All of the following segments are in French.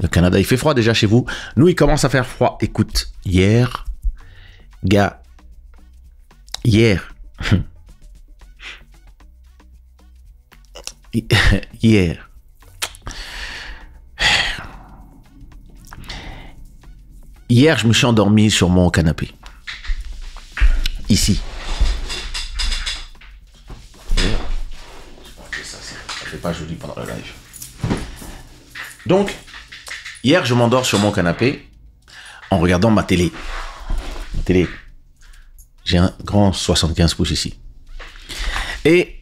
Le Canada, il fait froid déjà chez vous. Nous, il commence à faire froid. Écoute, hier, gars, hier, hier, je me suis endormi sur mon canapé. Ici. Ça fait pas joli pendant le live. Donc, hier, je m'endors sur mon canapé en regardant ma télé. Ma télé. J'ai un grand 75 pouces ici. Et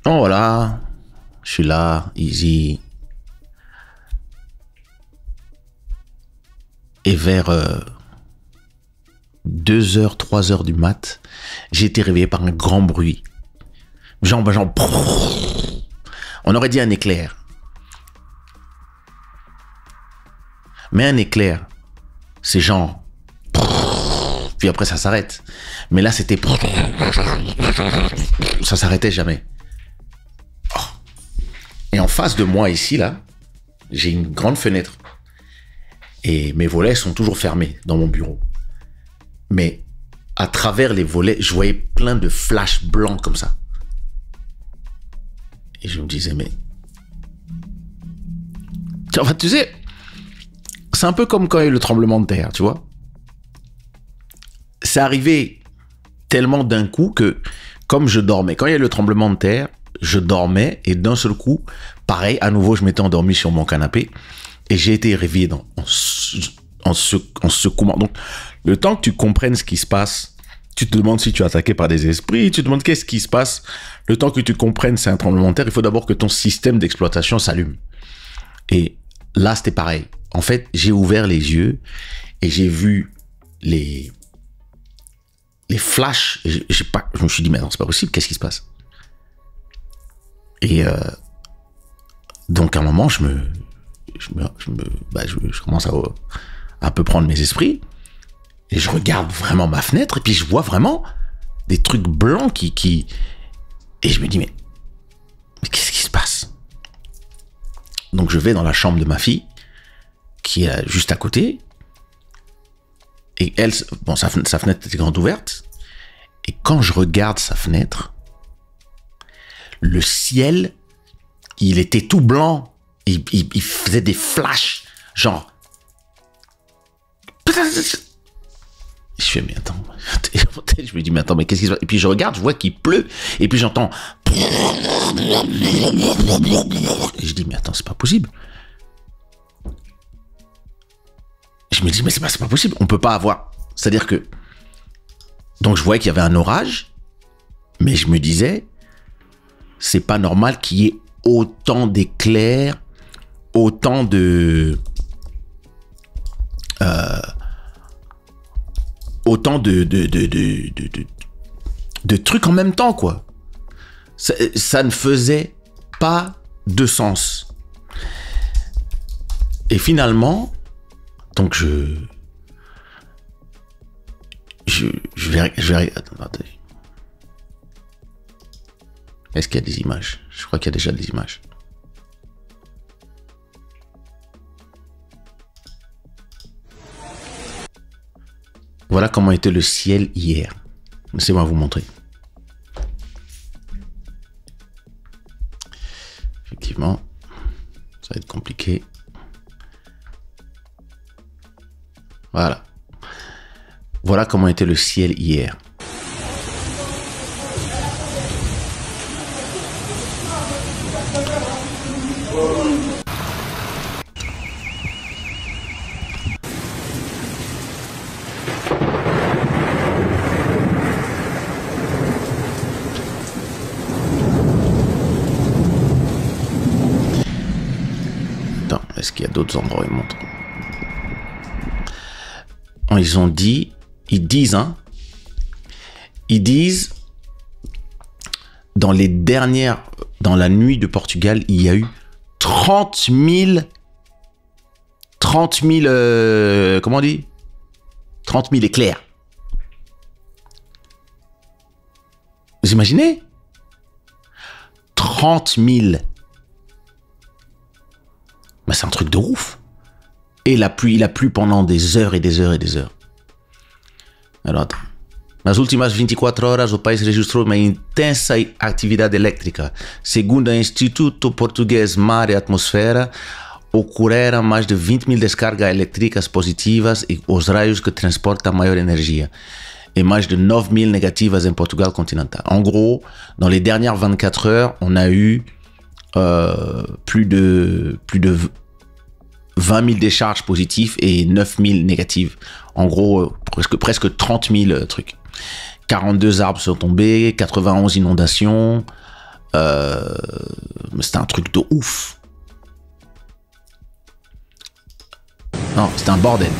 bon, voilà, je suis là, easy. Et vers 2h, 3h du mat, j'ai été réveillé par un grand bruit. Genre, on aurait dit un éclair. Mais un éclair, c'est genre... Puis après, ça s'arrête. Mais là, c'était... Ça s'arrêtait jamais. Et en face de moi, ici, là, j'ai une grande fenêtre. Et mes volets sont toujours fermés dans mon bureau. Mais à travers les volets, je voyais plein de flashs blancs comme ça. Et je me disais, mais... Enfin, tu sais, c'est un peu comme quand il y a eu le tremblement de terre, tu vois. C'est arrivé tellement d'un coup que, comme je dormais, quand il y a eu le tremblement de terre, je dormais et d'un seul coup, pareil, à nouveau, je m'étais endormi sur mon canapé et j'ai été réveillé en secouant. Donc, le temps que tu comprennes ce qui se passe, tu te demandes si tu es attaqué par des esprits, tu te demandes qu'est-ce qui se passe. Le temps que tu comprennes c'est un tremblement de terre, il faut d'abord que ton système d'exploitation s'allume. Et là, c'était pareil. En fait, j'ai ouvert les yeux et j'ai vu les flashs. Je me suis dit, mais non, c'est pas possible, qu'est-ce qui se passe? Et donc, à un moment, je commence à un peu prendre mes esprits et je regarde vraiment ma fenêtre et puis je vois vraiment des trucs blancs qui... Et je me dis, mais qu'est-ce qui se passe? Donc, je vais dans la chambre de ma fille qui est juste à côté. Et elle, bon, sa fenêtre était grande ouverte. Et quand je regarde sa fenêtre, le ciel, il était tout blanc. Il faisait des flashs, genre... Je fais, mais attends... Je me dis, mais attends, mais qu'est-ce qui se passe? Et puis je regarde, je vois qu'il pleut. Et puis j'entends... Et je dis, mais attends, c'est pas possible. Je me dis, mais c'est pas possible. On peut pas avoir... C'est-à-dire que... Donc je voyais qu'il y avait un orage. Mais je me disais... C'est pas normal qu'il y ait autant d'éclairs, autant de trucs en même temps, quoi. Ça ne faisais pas de sens. Et finalement, donc je vais attendez. Est-ce qu'il y a des images? Je crois qu'il y a déjà des images. Voilà comment était le ciel hier. Laissez-moi vous montrer. Effectivement, ça va être compliqué. Voilà. Voilà comment était le ciel hier. Est-ce qu'il y a d'autres endroits où ils montrent? Ils disent, dans la nuit de Portugal, il y a eu 30 000, comment on dit? 30 000 éclairs. Vous imaginez? 30 000. c'est un truc de ouf. Et il a plu pendant des heures et des heures et des heures. Alors, attends. Nas últimas 24 horas, o país registrou uma intensa atividade elétrica. Segundo o Instituto Português Mar e Atmosfera, ocorreram mais de 20 000 descargas elétricas positivas e os raios que transportam a maior energia. Et mais de 9 000 négatives en Portugal continental. En gros, dans les dernières 24 heures, on a eu plus de 20 000 décharges positives et 9 000 négatives. En gros, presque 30 000 trucs. 42 arbres sont tombés, 91 inondations. C'était un truc de ouf. Non, c'était un bordel.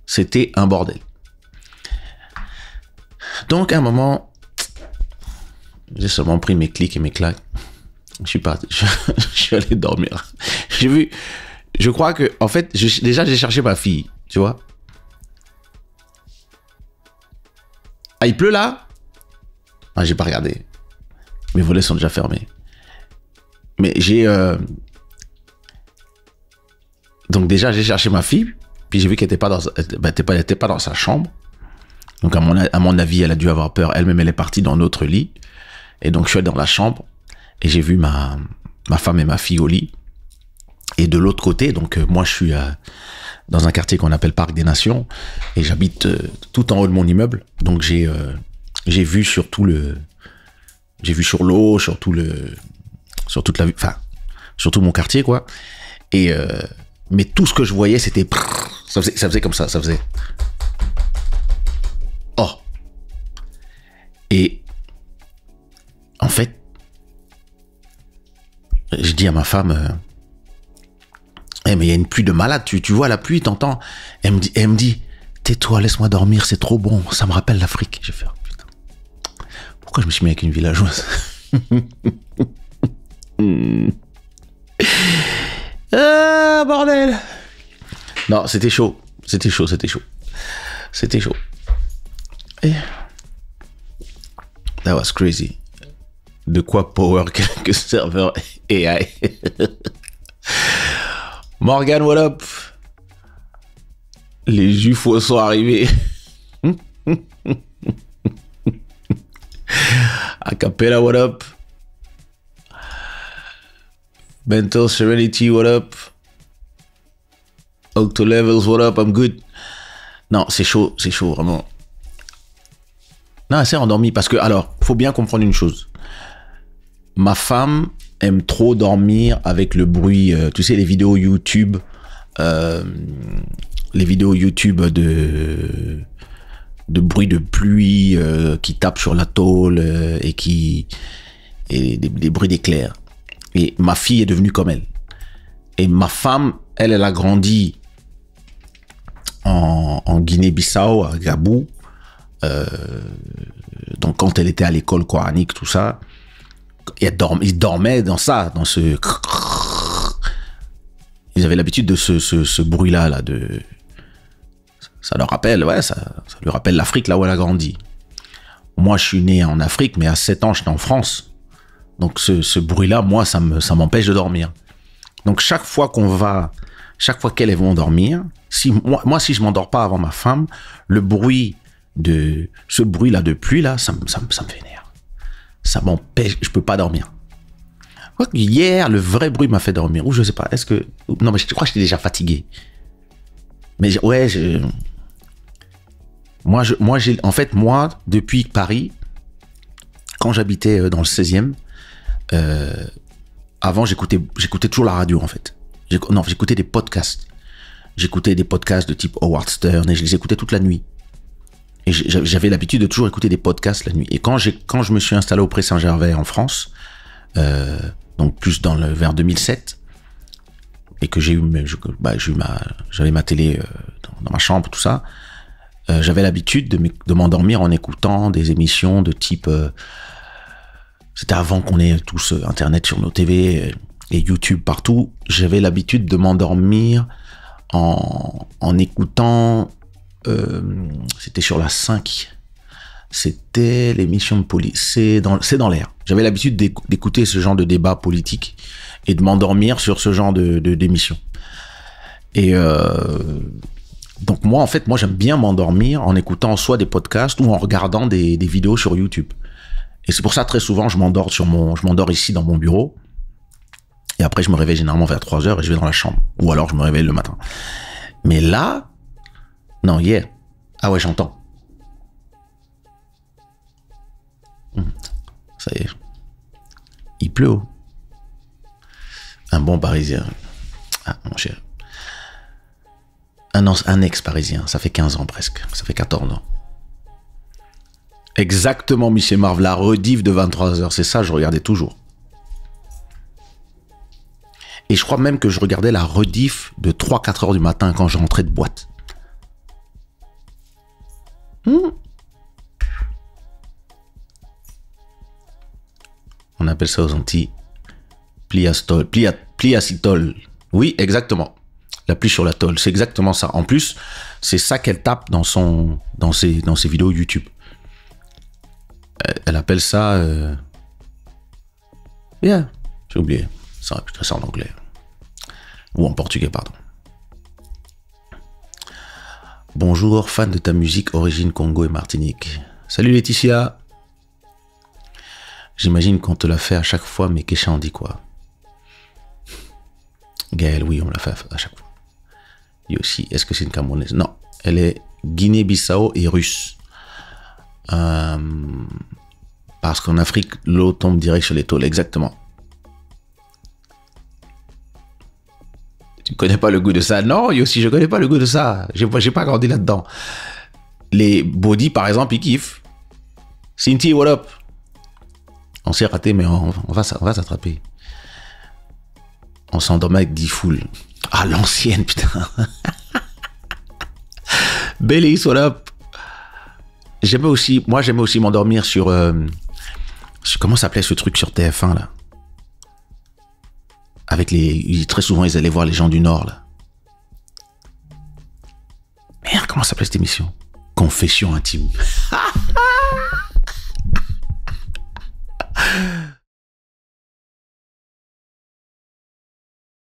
C'était un bordel. Donc, à un moment, j'ai seulement pris mes clics et mes claques. Je suis parti. Je suis allé dormir. J'ai vu. Je crois que, en fait, déjà, j'ai cherché ma fille. Tu vois? Ah, il pleut là? Ah, j'ai pas regardé. Mes volets sont déjà fermés. Mais j'ai. Donc, déjà, j'ai cherché ma fille. Puis j'ai vu qu'elle n'était pas dans sa chambre. Donc, à mon avis, elle a dû avoir peur. Elle-même, elle est partie dans notre lit. Et donc, je suis allé dans la chambre. Et j'ai vu ma femme et ma fille au lit. Et de l'autre côté, donc, moi, je suis dans un quartier qu'on appelle Parc des Nations. Et j'habite tout en haut de mon immeuble. Donc, j'ai vu sur tout le... J'ai vu sur l'eau, sur toute la vue... Enfin, sur tout mon quartier, quoi. Et... mais tout ce que je voyais, c'était... Ça faisait comme ça, ça faisait... Oh. Et... En fait... Je dis à ma femme... mais il y a une pluie de malade, tu vois la pluie, t'entends? Elle me dit, tais-toi, laisse-moi dormir, c'est trop bon, ça me rappelle l'Afrique. J'ai fait, oh, putain. Pourquoi je me suis mis avec une villageoise? Ah, bordel! Non, c'était chaud. C'était chaud. Et... That was crazy. De quoi power que serveur AI. Morgan, what up? Les Juifs sont arrivés. Acapella, what up? Mental Serenity, what up? Octo Levels, what up? I'm good. Non, c'est chaud, vraiment. Non, elle s'est endormie parce que, alors, faut bien comprendre une chose. Ma femme aime trop dormir avec le bruit, tu sais, les vidéos YouTube de bruit de pluie qui tape sur la tôle et des bruits d'éclairs. Et ma fille est devenue comme elle. Et ma femme, elle a grandi en Guinée-Bissau, à Gabou. Donc quand elle était à l'école coranique, tout ça, ils dormaient dans ça, dans ce... Ils avaient l'habitude de ce bruit-là, là, de... Ça leur rappelle, ouais, ça lui rappelle l'Afrique, là où elle a grandi. Moi, je suis né en Afrique, mais à 7 ans, j'étais en France. Donc ce bruit-là, moi, ça m'empêche de dormir. Donc chaque fois qu'elles vont dormir, si je m'endors pas avant ma femme, ce bruit-là de pluie, là, ça me vénère. Ça m'empêche, je peux pas dormir. Hier, le vrai bruit m'a fait dormir. Ou je sais pas, non, mais je crois que j'étais déjà fatigué. Mais moi, depuis Paris, quand j'habitais dans le 16e, avant, j'écoutais toujours la radio, en fait. J'écoutais des podcasts. J'écoutais des podcasts de type Howard Stern et je les écoutais toute la nuit. Et j'avais l'habitude de toujours écouter des podcasts la nuit. Et quand je me suis installé au Pré-Saint-Gervais en France, donc plus vers 2007, et que j'avais ma télé dans ma chambre, tout ça, j'avais l'habitude de m'endormir en écoutant des émissions de type... c'était avant qu'on ait tous Internet sur nos TV et YouTube partout. J'avais l'habitude de m'endormir en écoutant... c'était sur la 5. C'était l'émission de police. C'est dans l'air. J'avais l'habitude d'écouter ce genre de débat politique et de m'endormir sur ce genre d'émission. Et donc moi, en fait, j'aime bien m'endormir en écoutant soit des podcasts ou en regardant des vidéos sur YouTube. Et c'est pour ça, très souvent, je m'endors ici dans mon bureau. Et après, je me réveille généralement vers 3h et je vais dans la chambre. Ou alors, je me réveille le matin. Mais là, non, hier. Ah ouais, j'entends. Ça y est. Il pleut. Un bon Parisien. Ah, mon cher. Un ex-Parisien. Ça fait 15 ans presque. Ça fait 14 ans. Exactement, Michel Marve. La rediff de 23h. C'est ça, je regardais toujours. Et je crois même que je regardais la rediff de 3-4 heures du matin quand je rentrais de boîte. On appelle ça aux Antilles pliacitol. Oui, exactement. La pluie sur la tôle, c'est exactement ça. En plus, c'est ça qu'elle tape dans ses vidéos YouTube. Elle appelle ça... Yeah, j'ai oublié. Ça en anglais. Ou en portugais, pardon. Bonjour, fan de ta musique, origine Congo et Martinique. Salut Laetitia. J'imagine qu'on te l'a fait à chaque fois, mais Kesha en dit quoi? Gaëlle, oui, on me l'a fait à chaque fois. Yossi, est-ce que c'est une Camerounaise? Non, elle est Guinée-Bissau et russe. Parce qu'en Afrique, l'eau tombe direct sur les tôles, exactement. Tu connais pas le goût de ça? Non, Yossi, je connais pas le goût de ça. J'ai pas grandi là-dedans. Les body, par exemple, ils kiffent. Cinti, what up? On s'est raté, mais on va s'attraper. On s'endormait avec 10 foules. Ah, l'ancienne, putain. Belly, what up? J'aimais aussi m'endormir sur comment s'appelait ce truc sur TF1, là? Avec très souvent, ils allaient voir les gens du Nord, là. Merde, comment s'appelait cette émission? Confession intime.